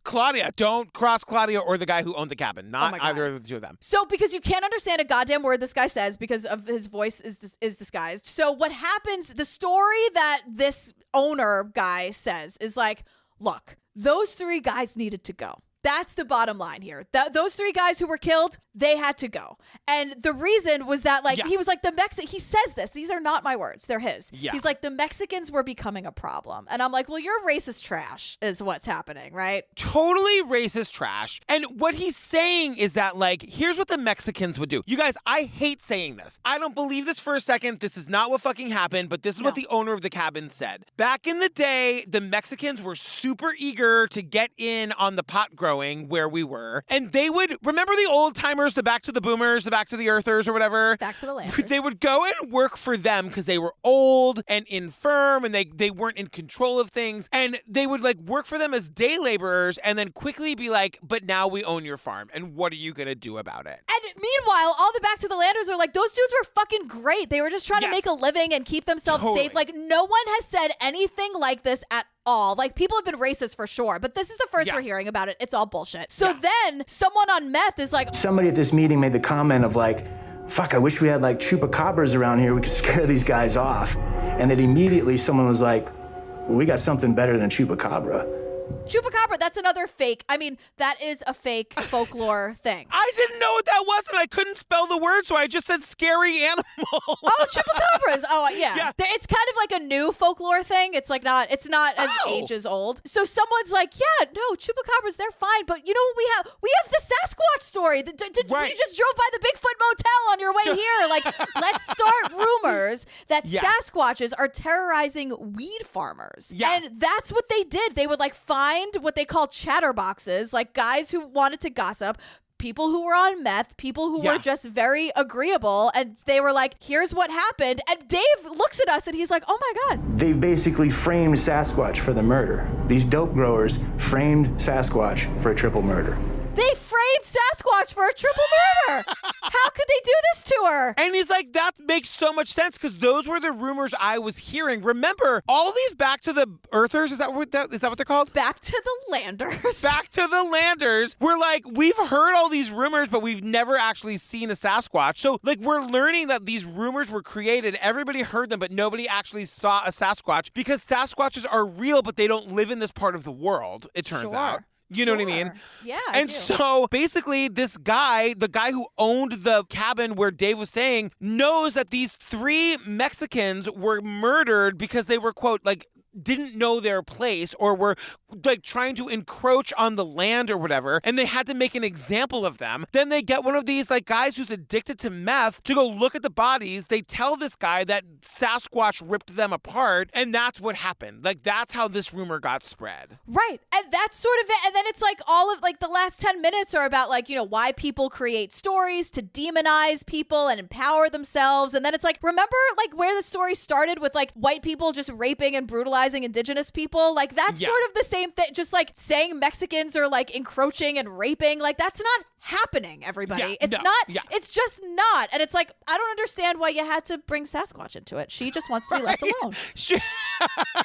Claudia, don't cross Claudia or the guy who owned the cabin. Not either of the two of them. So, because you can't understand a goddamn word this guy says because of his voice is disguised. So what happens, the story that this owner guy says is like, look, those 3 guys needed to go. That's the bottom line here. Those 3 guys who were killed, they had to go. And the reason was that, like, he was like, he says this. These are not my words. They're his. Yeah. He's like, the Mexicans were becoming a problem. And I'm like, well, you're racist trash is what's happening, right? Totally racist trash. And what he's saying is that, like, here's what the Mexicans would do. You guys, I hate saying this. I don't believe this for a second. This is not what fucking happened, but this is what the owner of the cabin said. Back in the day, the Mexicans were super eager to get in on the pot growing where we were. And they would, remember the old timers, the back to the boomers, the back to the earthers or whatever? Back to the landers. They would go and work for them because they were old and infirm and they weren't in control of things. And they would like work for them as day laborers and then quickly be like, but now we own your farm. And what are you going to do about it? And meanwhile, all the back to the landers are like, those dudes were fucking great. They were just trying to make a living and keep themselves safe. Like, no one has said anything like this at all. Like, people have been racist for sure, but this is the first we're hearing about it. It's all bullshit. So then someone on meth is like, somebody at this meeting made the comment of like, fuck, I wish we had like chupacabras around here. We could scare these guys off. And then immediately someone was like, we got something better than chupacabra. Chupacabra, that's another fake. I mean, that is a fake folklore thing. I didn't know what that was, and I couldn't spell the word, so I just said scary animal. Oh, chupacabras. Oh, yeah. It's kind of like a new folklore thing. It's like it's not as ages old. So someone's like, yeah, no, chupacabras, they're fine. But you know what we have? We have the Sasquatch story. You just drove by the Bigfoot motel on your way here. Like, let's start rumors that Sasquatches are terrorizing weed farmers. Yeah. And that's what they did. They would like find what they call chatterboxes, like guys who wanted to gossip, people who were on meth, people who were just very agreeable, and they were like, here's what happened. And Dave looks at us and he's like, oh my God. They basically framed Sasquatch for the murder. These dope growers framed Sasquatch for a triple murder. They framed Sasquatch for a triple murder. How could they do this to her? And he's like, that makes so much sense because those were the rumors I was hearing. Remember, all these back to the earthers, is that what they're called? Back to the landers. Back to the landers. We're like, we've heard all these rumors, but we've never actually seen a Sasquatch. So like, we're learning that these rumors were created. Everybody heard them, but nobody actually saw a Sasquatch because Sasquatches are real, but they don't live in this part of the world, it turns out. You know what I mean? Yeah, I do. So basically this guy, the guy who owned the cabin where Dave was saying, knows that these 3 Mexicans were murdered because they were, quote, like, didn't know their place or were like trying to encroach on the land or whatever, and they had to make an example of them. Then they get one of these like guys who's addicted to meth to go look at the bodies. They tell this guy that Sasquatch ripped them apart, and that's what happened. Like, that's how this rumor got spread. Right. And that's sort of it. And then it's like all of like the last 10 minutes are about like, you know, why people create stories to demonize people and empower themselves. And then it's like, remember like where the story started with like white people just raping and brutalizing indigenous people? Like, that's sort of the same thing. Just like saying Mexicans are like encroaching and raping, like that's not happening, everybody. It's just not. And it's like, I don't understand why you had to bring Sasquatch into it. She just wants to be left alone.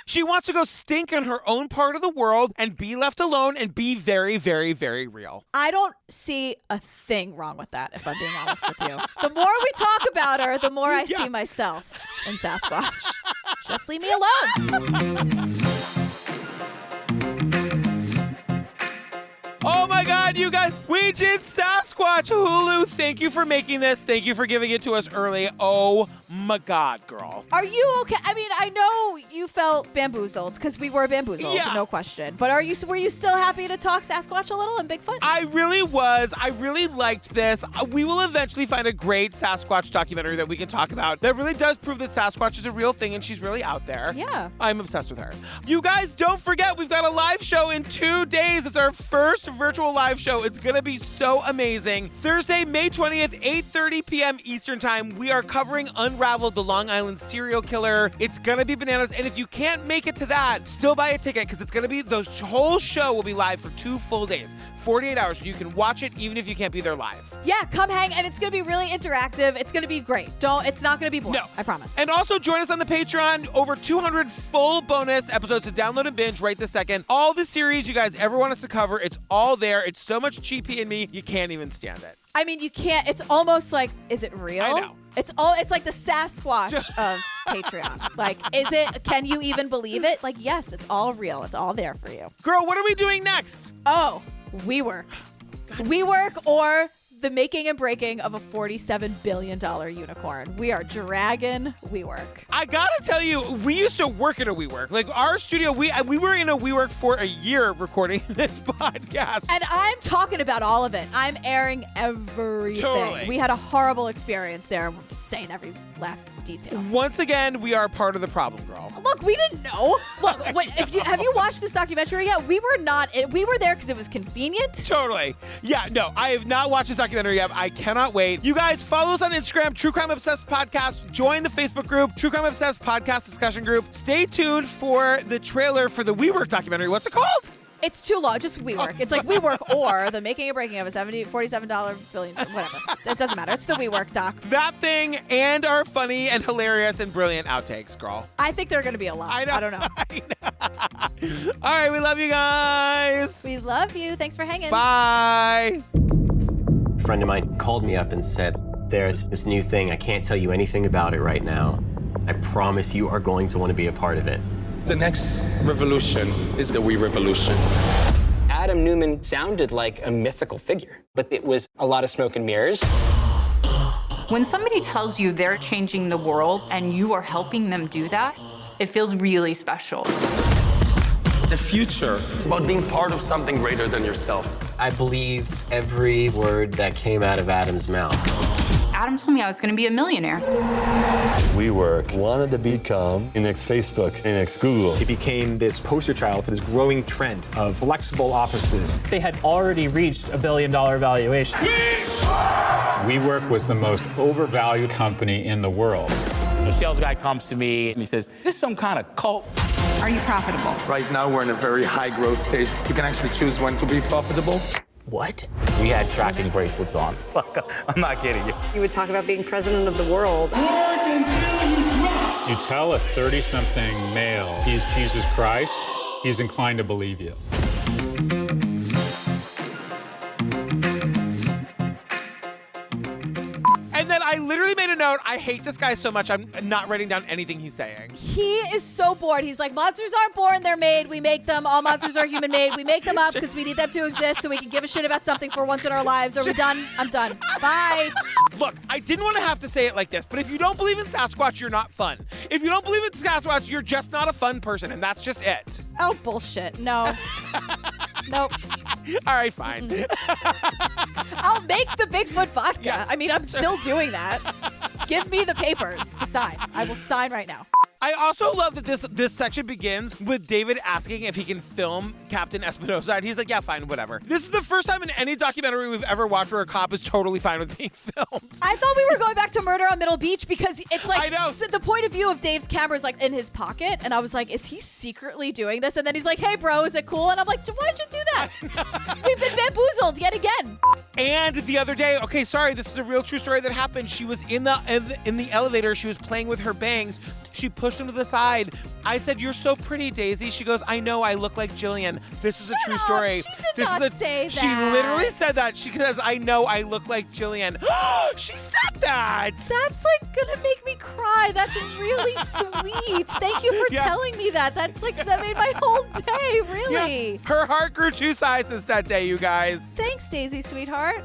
She wants to go stink in her own part of the world and be left alone and be very, very, very real. I don't see a thing wrong with that, if I'm being honest with you. The more we talk about her, the more I see myself in Sasquatch. Just leave me alone. Oh my God, you guys, we did Sasquatch. Hulu, thank you for making this. Thank you for giving it to us early. Oh my God, girl. Are you okay? I mean, I know you felt bamboozled because we were bamboozled, no question. But were you still happy to talk Sasquatch a little and Bigfoot? I really was. I really liked this. We will eventually find a great Sasquatch documentary that we can talk about that really does prove that Sasquatch is a real thing and she's really out there. Yeah. I'm obsessed with her. You guys, don't forget, we've got a live show in 2 days. It's our first virtual live show. It's going to be so amazing. Thursday, May 20th, 8:30 p.m. Eastern Time. We are covering Unraveled, the Long Island serial killer. It's going to be bananas. And if you can't make it to that, still buy a ticket because it's going to be, the whole show will be live for 2 full days. 48 hours, so you can watch it even if you can't be there live. Yeah, come hang, and it's going to be really interactive. It's going to be great. It's not going to be boring. No. I promise. And also join us on the Patreon. Over 200 full bonus episodes to download and binge right this second. All the series you guys ever want us to cover, it's all there. It's so much GP in me, you can't even stand it. I mean, you can't. It's almost like, is it real? I know. It's like the Sasquatch of Patreon. Like, can you even believe it? Like, yes, it's all real. It's all there for you. Girl, what are we doing next? Oh, WeWork. WeWork or the making and breaking of a $47 billion unicorn. We are dragging WeWork. I gotta tell you, we used to work at a WeWork. Like our studio, we were in a WeWork for a year recording this podcast. And I'm talking about all of it. I'm airing everything. Totally. We had a horrible experience there. I'm saying every last detail. Once again, we are part of the problem, girl. Look, we didn't know. Look, have you watched this documentary yet? We were there because it was convenient. Totally. Yeah, no, I have not watched this documentary yet. I cannot wait. You guys follow us on Instagram, True Crime Obsessed Podcast. Join the Facebook group, True Crime Obsessed Podcast Discussion Group. Stay tuned for the trailer for the WeWork documentary. What's it called? It's too long. Just WeWork. It's like WeWork or the making and breaking of a $47 billion, whatever. It doesn't matter. It's the WeWork doc. That thing and our funny and hilarious and brilliant outtakes, girl. I think they're going to be a lot. I know. I don't know. All right, we love you guys. We love you. Thanks for hanging. Bye. A friend of mine called me up and said, there's this new thing. I can't tell you anything about it right now. I promise you are going to want to be a part of it. The next revolution is the We Revolution. Adam Newman sounded like a mythical figure, but it was a lot of smoke and mirrors. When somebody tells you they're changing the world and you are helping them do that, it feels really special. The future, it's about being part of something greater than yourself. I believed every word that came out of Adam's mouth. Adam told me I was going to be a millionaire. WeWork wanted to become the next Facebook, the next Google. It became this poster child for this growing trend of flexible offices. They had already reached $1 billion valuation. WeWork was the most overvalued company in the world. The sales guy comes to me and he says, this is some kind of cult. Are you profitable? Right now, we're in a very high growth stage. You can actually choose when to be profitable. What? We had tracking bracelets on. I'm not kidding you. You would talk about being president of the world. You tell a 30-something male he's Jesus Christ, he's inclined to believe you. And then I literally made a note, I hate this guy so much, I'm not writing down anything he's saying. He is so bored. He's like, monsters aren't born, they're made. We make them. All monsters are human-made. We make them up because we need them to exist so we can give a shit about something for once in our lives. Are we done? I'm done. Bye. Look, I didn't want to have to say it like this, but if you don't believe in Sasquatch, you're not fun. If you don't believe in Sasquatch, you're just not a fun person, and that's just it. Oh, bullshit. No. Nope. All right, fine. I'll make the Bigfoot vodka. Yes. I mean, I'm still doing that. Give me the papers to sign. I will sign right now. I also love that this section begins with David asking if he can film Captain Espinosa, and he's like, yeah, fine, whatever. This is the first time in any documentary we've ever watched where a cop is totally fine with being filmed. I thought we were going back to Murder on Middle Beach because it's like, I know. So the point of view of Dave's camera is like in his pocket, and I was like, is he secretly doing this? And then he's like, hey, bro, is it cool? And I'm like, why'd you do that? We've been bamboozled yet again. And the other day, okay, sorry, this is a real true story that happened. She was in the elevator. She was playing with her bangs. She pushed him to the side. I said, you're so pretty, Daisy. She goes, I know, I look like Jillian. This is a true story. She did not say that. She literally said that. She says, I know, I look like Jillian. She said that. That's like gonna make me cry. That's really sweet. Thank you for telling me that. That's like, that made my whole day, really. Yeah. Her heart grew 2 sizes that day, you guys. Thanks, Daisy, sweetheart.